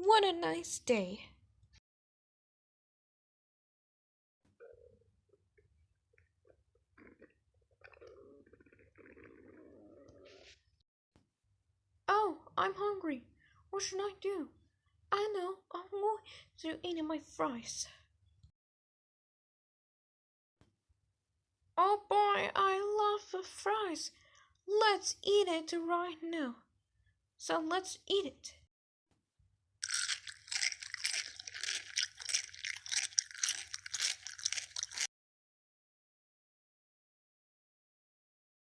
What a nice day. Oh, I'm hungry. What should I do? I know, I'm going to eat my fries. Oh boy, I love the fries. Let's eat it right now. So let's eat it.